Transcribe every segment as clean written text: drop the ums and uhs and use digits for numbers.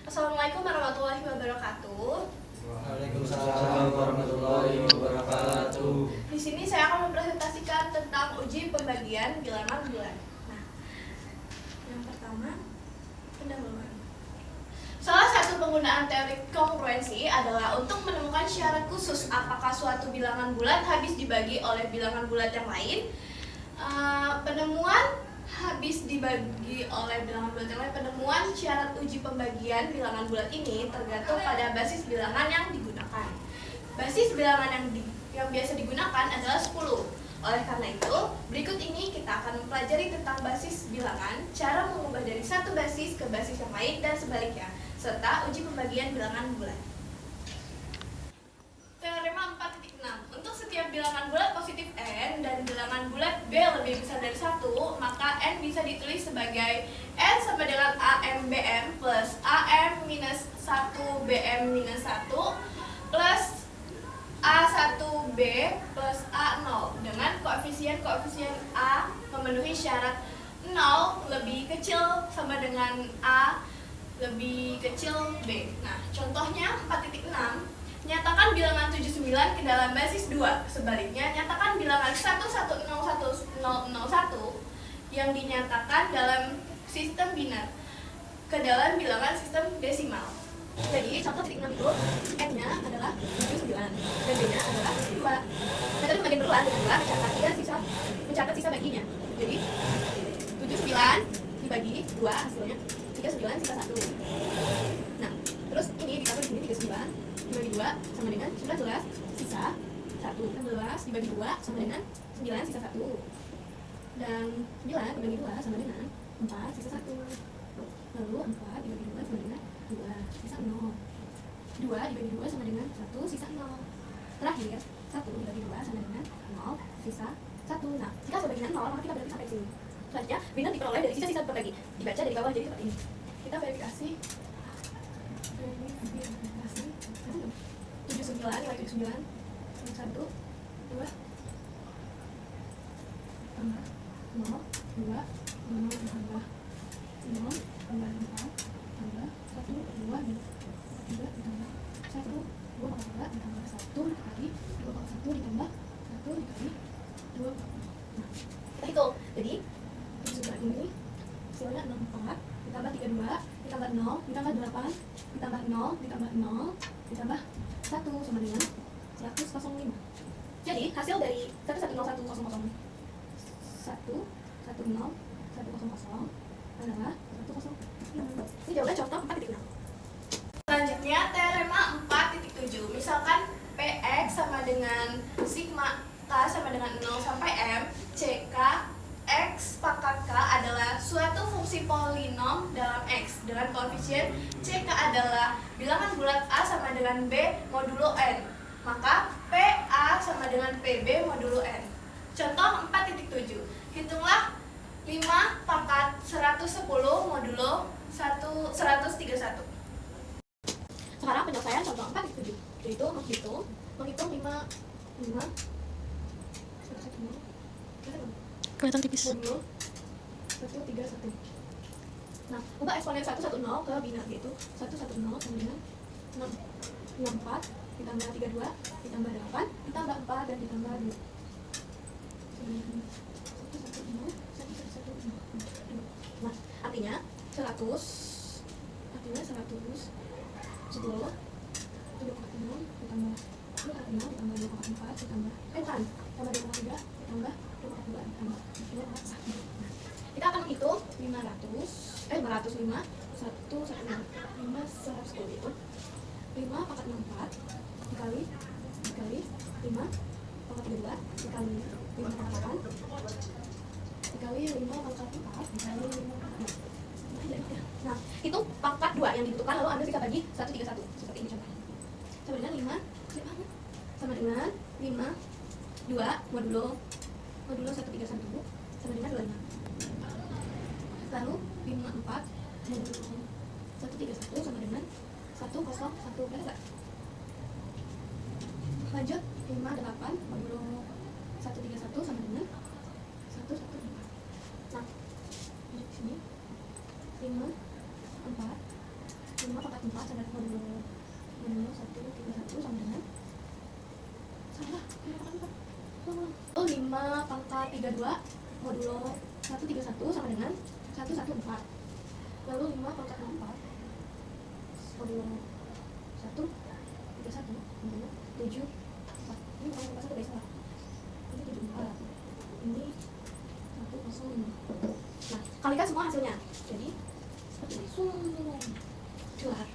Assalamualaikum warahmatullahi wabarakatuh. Waalaikumsalam warahmatullahi wabarakatuh. Di sini saya akan mempresentasikan tentang uji pembagian bilangan bulan. Nah, yang pertama, pendahuluan. Salah satu penggunaan teori kongruensi adalah untuk menemukan syarat khusus apakah suatu bilangan bulat habis dibagi oleh bilangan bulat yang lain. Penemuan habis dibagi oleh bilangan bulat yang lain. Penemuan syarat uji pembagian bilangan bulat ini tergantung pada basis bilangan yang digunakan. Basis bilangan yang biasa digunakan adalah 10. Oleh karena itu, berikut ini kita akan mempelajari tentang basis bilangan, cara mengubah dari satu basis ke basis yang lain dan sebaliknya, serta uji pembagian bilangan bulat. Teorema 4.6. Untuk setiap bilangan bulat positif n dan bilangan bulat b lebih besar dari 1, maka n bisa ditulis sebagai n sama dengan AMBM plus AM minus 1BM minus 1 plus A1B plus A0 dengan koefisien A memenuhi syarat 0 lebih kecil sama dengan A lebih kecil B. Nah, contohnya 4.6. Nyatakan bilangan 79 ke dalam basis 2. Sebaliknya, nyatakan bilangan 110101 yang dinyatakan dalam sistem binar ke dalam bilangan sistem desimal. Jadi, contoh titik 6 itu N-nya adalah 79 dan B-nya adalah 2. Nah, tadi pembagian berulang adalah mencatat sisa baginya. Jadi, 79 dibagi 2 hasilnya 39 sisa 1. Nah, terus ini ditambah di sini 39 dibagi 2 sama dengan 19 sisa 1. 16 dibagi 2 sama dengan 9 sisa 1. Dan 9 dibagi 2 sama dengan 4 sisa 1. Lalu 4 dibagi 2 sama dengan 2 sisa 0. 2 dibagi 2 sama dengan 1 sisa 0. Terakhir 1 dibagi 2 sama dengan 0 sisa 1. Nah, jika hasil bagian 0 maka kita berarti sampai sini. Selanjutnya, binar diperoleh dari sisa-sisa berbagi. Dibaca dari bawah jadi seperti ini. Kita verifikasi 79, nilai 79 1, 2 tambah 0, 2 0 tambah 0 tambah 4 tambah 1, 2 3 ditambah 1, 2 tambah 2 ditambah 1 dikali 2 1 ditambah 1 dikali 2. Nah, kita hitung. Jadi sudah ini hasilnya 64 ditambah 32 ditambah 0 ditambah 8 ditambah 0 ditambah 0 ditambah 1 sama dengan 105. Jadi hasil dari 1101001 110 adalah 105. Ini jawabannya contoh 4.6. Selanjutnya teorema 4.7. Misalkan Px sama dengan sigma K sama dengan 0 sampai M, CK X pangkat K adalah suatu fungsi polinom dalam X dengan koefisien CK adalah bilangan bulat A sama dengan B modulo N. Maka PA sama dengan PB modulo N. Contoh 4.7. Hitunglah 5 pangkat 110 modulo 131. Sekarang penyelesaian contoh 4.7. Yaitu menghitung 5 kelihatan tipis. modulo 131. Nah, ubah eksponen 110 ke binar, yaitu 110 sama dengan 64 ditambah 32 ditambah 8 ditambah 4 dan ditambah 2. 110. Nah, artinya 110 ditambah 2,6 ditambah 2,4 ditambah tambah 2,3 ditambah 2,2 ditambah 2,1. Kita akan menghitung 505 110 itu 5 pangkat 64 dikali 5 pangkat 32 dikali 5 pangkat 8 dikali 5 pangkat 4 dikali 5 pangkat 2. Nah, itu pangkat 2 yang dibutuhkan, lalu ambil sisa bagi 131 seperti ini contohnya. Sama dengan 5 sama dengan 5 2 modulo 131 sama dengan 25. Lalu 54 modulo 131 sama dengan 101. Benar nggak? Lanjut 58 modulo 131 sama dengan 114. Nah, lanjut sini 5 4 5 pangkat 4 sama modulo 131 sama dengan salah 5 pangkat 32 modulo 131 sama dengan 114. Lalu 5 pangkat 4 modulo 131 modulo 7 4. Ini bukan pangkat 1 guys, salah. Ini 74. Ini 105. Nah, kalikan semua hasilnya. Jadi seperti ini. Keluar.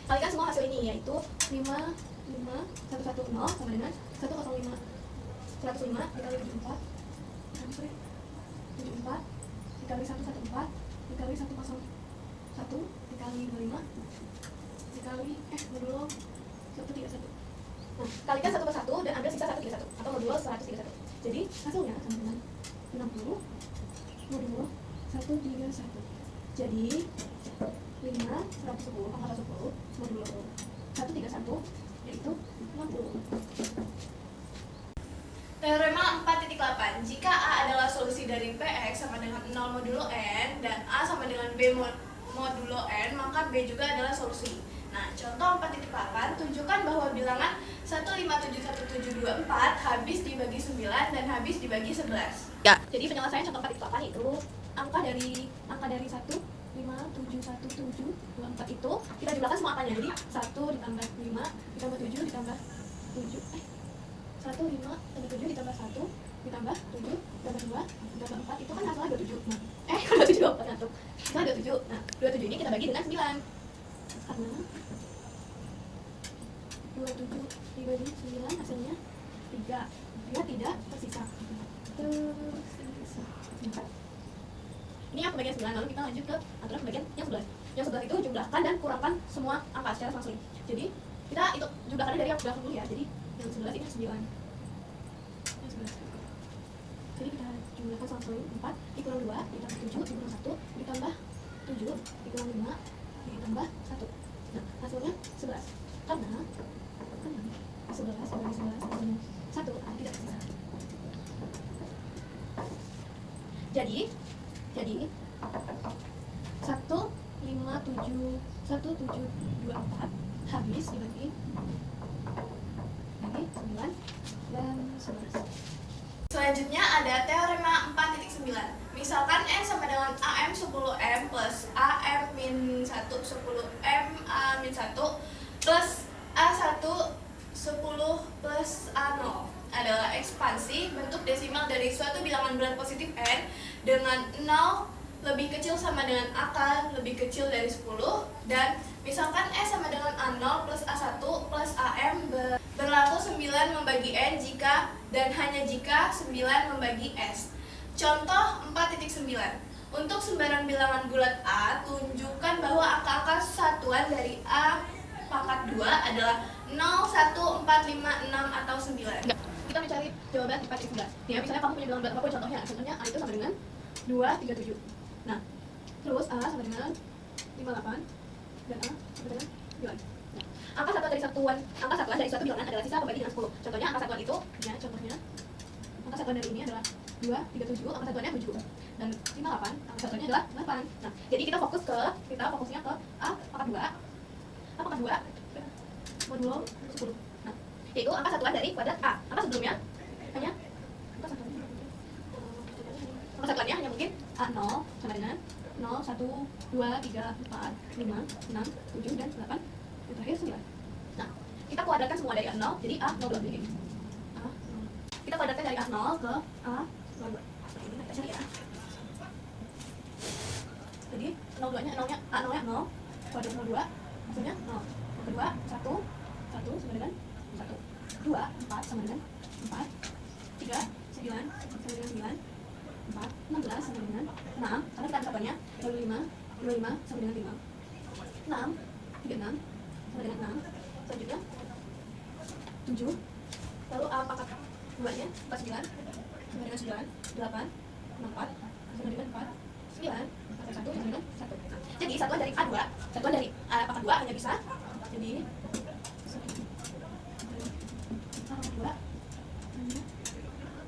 Kalikan semua hasil ini, yaitu 5 110 sama dengan 105. 105 dikali 74 74 dikali 114 dikali 101 dikali 25 dikali modulo 131. Nah, kalikan satu persatu dan ambil sisa 131 atau modulo 131. Jadi hasilnya sama dengan 60 modulo 131. Jadi 5 110 pangkat 110 modulo 131 yaitu 60. Teorema 4.8. Jika A adalah solusi dari Px sama dengan 0 modulo N dan A sama dengan B modulo N, maka B juga adalah solusi. Nah, contoh 4.8, tunjukkan bahwa bilangan 1571724 habis dibagi 9 dan habis dibagi 11. Ya. Jadi penyelesaian contoh 4.8 itu angka dari 1571724 itu kita jumlahkan semua angkanya. Jadi 1 ditambah 5 ditambah 7 ditambah 7 1, 5, tambah 7 ditambah 1 ditambah 7 ditambah 2 ditambah 4 itu kan hasilnya 27. Nah, 27 dong, ngantuk. Hasilnya 27. Nah, 27 ini kita bagi dengan 9. Karena 27 dibagi 9 hasilnya 3. Dia tidak tersisa. Ini yang pembagian 9, lalu kita lanjut ke aturan pembagian yang 11. Yang 11 itu jumlahkan dan kurangkan semua angka secara langsung. Jadi, kita itu jumlahkannya dari yang belakang dulu ya. Jadi, yang 11 ini 9. Yang 11. Jadi kita jumlahkan langsung 4 dikurang 2 ditambah 7 dikurang 1 ditambah 7 dikurang 5 ditambah 1. Nah, hasilnya 11. Karena 11 dibagi 11 hasilnya 1 tidak tersisa. Jadi 1724 habis dibagi 9 dan 11. Selanjutnya ada teorema 4.9. Misalkan N sama dengan AM 10M plus AM min 1 10M A min 1 plus A1 10 plus A0 adalah ekspansi bentuk desimal dari suatu bilangan bulat positif N dengan 0 lebih kecil sama dengan akar lebih kecil dari 10, dan misalkan S sama dengan A0 plus A1 plus AM berlaku 9 membagi N jika dan hanya jika 9 membagi S. Contoh 4.9. Untuk sembarang bilangan bulat A, tunjukkan bahwa angka-angka satuan dari A pangkat 2 adalah 0, 1, 4, 5, 6, atau 9. Enggak. Kita mencari jawaban 4.11. Ya, misalnya kamu punya bilangan bulat apapun contohnya. Contohnya A itu sama dengan 2, 3, 7. Nah, terus A sama dengan 58 dan A sama dengan 9. Nah, angka satuan dari suatu bilangan adalah sisa pembagi dengan 10. Contohnya angka satuan itu, ya contohnya angka satuan dari ini adalah 2, 3, 7, angka satuannya 7. Dan 58, angka satuannya adalah 8. Nah, jadi kita fokusnya ke A pangkat 2. A pangkat 2 modulo 10. Nah, yaitu angka satuan dari kuadrat A. Angka sebelumnya hanya angka satuannya hanya mungkin A0 sama dengan 0, 1, 2, 3, 4, 5, 6, 7, dan 8. Yang terakhir 9. Nah, kita kuadratkan semua dari A0, jadi A0 ini. A0. Kita kuadratkan dari A0 ke A02. Ini kita cari ya. Jadi A02-nya, A0-nya 0, kuadrat 02, hasilnya 0. Yang kedua, 1 sama dengan 1. 2, 4 sama dengan 4. 3, 9 sama dengan 9. 4, 16 sama dengan 6, karena kita ada satuannya. Lalu 5 sama dengan 5. 6, 36 sama dengan 6. Selanjutnya 7. Lalu A pangkat 2-nya 49 sama dengan 9. 8, 64 sama dengan 4. 9 pangkat 1 sama dengan 1. Nah, jadi satuan dari A2, satuan dari A pangkat 2 hanya bisa jadi A pangkat 2 hanya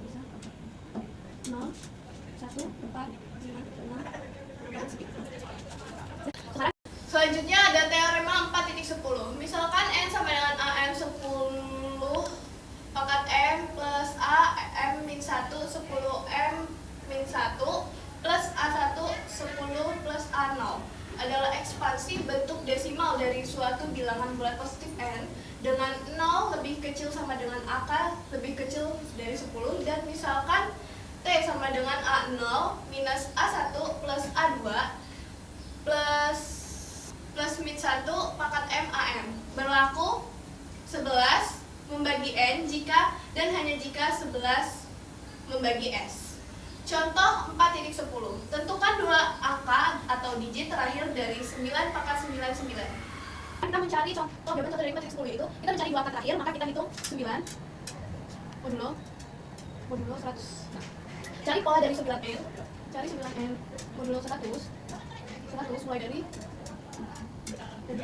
bisa 0, 1, 4, 5, 6, dan 9. Selanjutnya ada teorema 1 10M min 1 plus A1 10 plus A0 adalah ekspansi bentuk desimal dari suatu bilangan bulat positif n dengan 0 lebih kecil sama dengan AK lebih kecil dari 10 dan misalkan T sama dengan A0 minus A1 plus A2 plus min 1 pangkat M AM berlaku 11 membagi N jika dan hanya jika 11 membagi S. Contoh 4.10. Tentukan dua angka atau digit terakhir dari 9 pangkat 99. Kita mencari contoh jawaban 1 dari 4.10 yaitu kita mencari dua angka terakhir, maka kita hitung 9 modulo 100. Nah, cari pola dari 9n. Cari 9n modulo 100 mulai dari 9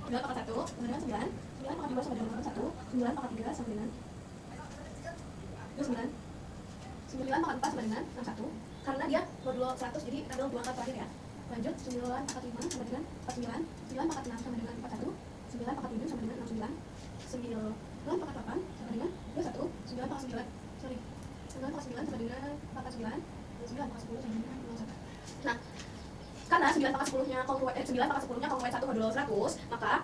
pangkat 1 sama dengan 9 pangkat 2 sama dengan 1 9 pangkat 3 sama dengan 9 pangkat 4 sama dengan 61 karena dia modulo 100 jadi kita ambil dua angka terakhir ya. Lanjut 9 pangkat 5 sama dengan 49 9 pangkat 6 sama dengan 41 9 pangkat 7 sama dengan 69 9 pangkat 8 sama dengan 21 9 pangkat 9 sama dengan 49 9 pangkat 10 sama dengan 21. Nah, karena 9 pangkat 10-nya kongruen 9 pangkat 10-nya kongruen 1 modulo 100 maka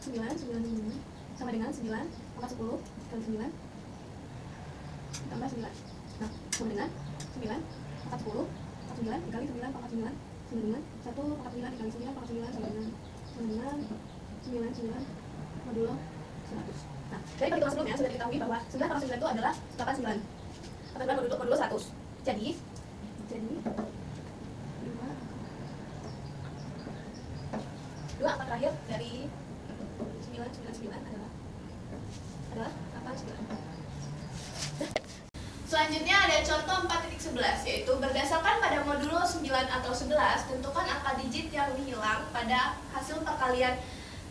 9 sama dengan 9 pangkat 10 kali 9 tambah 9. Nah, sama dengan 9 pangkat 10 pangkat 9 dikali 9 pangkat 9 sama dengan 1 pangkat 9 dikali 9 pangkat 9 sama dengan 9 modulo 100. Nah, dari perhitungan sebelumnya sudah diketahui bahwa 9 pangkat 9 itu adalah 89 modulo 100. Jadi dua angka terakhir dari 999 adalah 89. Selanjutnya ada contoh 4.11 yaitu berdasarkan pada modulo 9 atau 11 tentukan angka digit yang hilang pada hasil perkalian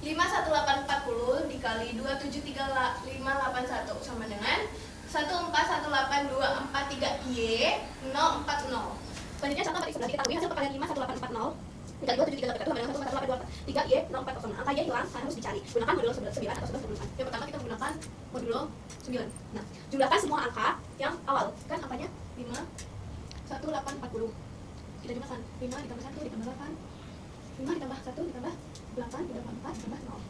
51840 dikali 2735581 sama dengan 1418243Y 040. Selanjutnya contoh 4.11 diketahui hasil perkalian 51840 dikali 2735581 sama dengan 14243Y 040. Angka Y hilang harus dicari. Gunakan modulo 9 atau 11 gabungan. Yang pertama kita menggunakan modulo 9. Nah, jumlahkan semua angka yang awal. Kan angkanya 51840. Kita jumlahkan 5 ditambah 1 ditambah 8. 5 ditambah 1 ditambah 8 ditambah 4 ditambah 0.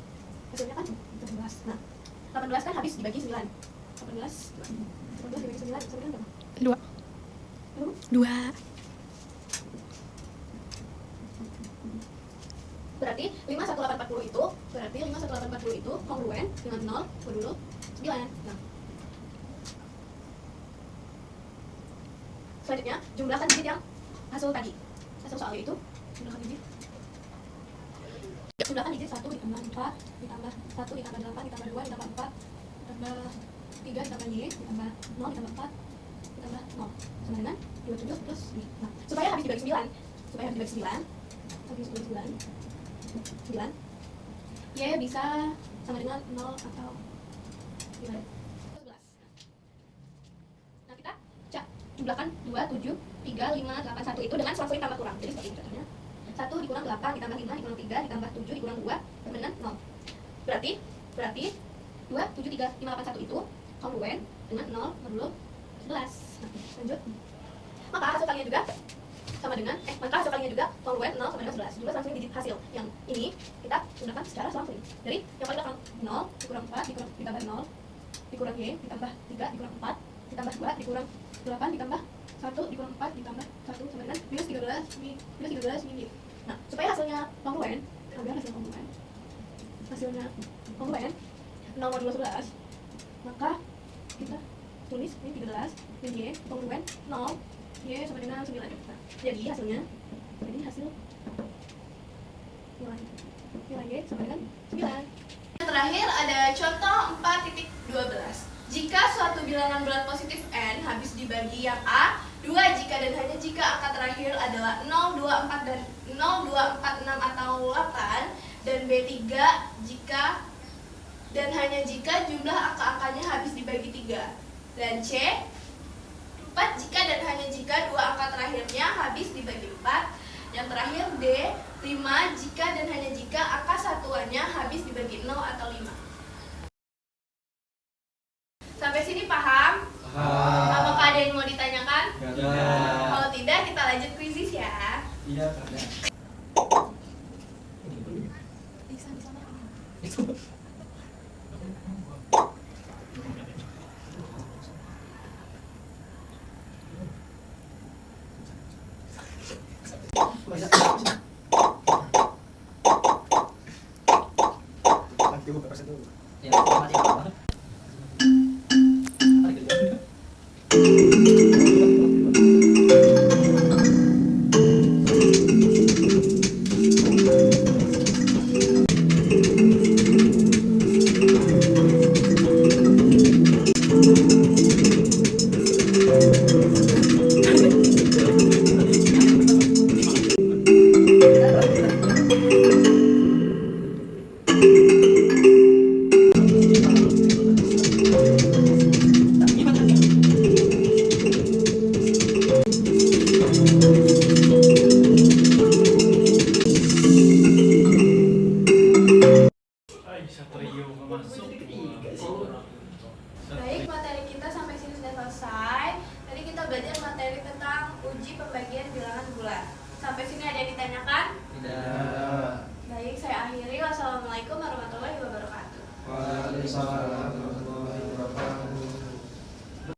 Hasilnya kan 18. Nah, 18 kan habis dibagi 9. 18 dibagi 9 sama dengan berapa? 2. Berarti 51840 itu kongruen dengan 0 modulo 9. Nah, selanjutnya jumlahkan digit yang hasil tadi. Hasil soal itu jumlahkan digit 1 ditambah 4 ditambah 1 ditambah 8 ditambah 2 ditambah 4 ditambah 3 ditambah Y ditambah 0 ditambah 4 ditambah 0 sama dengan 27 plus Y. Nah, supaya habis dibagi 9 Y bisa sama dengan 0 atau gimana? 11. Nah, kita jumlahkan 2, 7, 3, 5, 8, 1 itu dengan sulit tambah kurang. Jadi seperti ini contohnya. 1 dikurang 8 ditambah 5 dikurang 3 ditambah 7 dikurang 2 sama dengan 0. Berarti 2, 7, 3, 5, 8, 1 itu kongruen dengan 0 modulo 11. Nah, lanjut. Maka hasil kalinya juga sama dengan kongruen 0 sama dengan 11. Jumlah selang-seling digit hasil yang ini kita gunakan secara selang-seling. Dari yang paling belakang 0 dikurang 4 ditambah 0 dikurang Y ditambah 3 dikurang 4 ditambah 2 dikurang 8 ditambah 1 dikurang 4 ditambah 1 sama dengan minus 13 min. Nah, supaya hasilnya kongruen, hasilnya kongruen 0 modulo 11, maka kita tulis min 13 min Y kongruen 0 Y sama dengan 9. Nah, jadi hasil nilai Y sama dengan 9. Yang terakhir ada contoh 4.12. Jika suatu bilangan bulat positif N habis dibagi yang A 2 jika dan hanya jika angka terakhir adalah 0, 2, 4 dan 0, 2, 4, 6 atau 8 dan B3 jika dan hanya jika jumlah angka-angkanya habis dibagi 3 dan C 4 jika dan hanya jika dua angka terakhirnya habis dibagi 4. Yang terakhir D 5 jika dan hanya jika angka satuannya habis dibagi 0 atau 5. lanjut kuisis ya. Iya, karena Nanti buka pas itu. ya,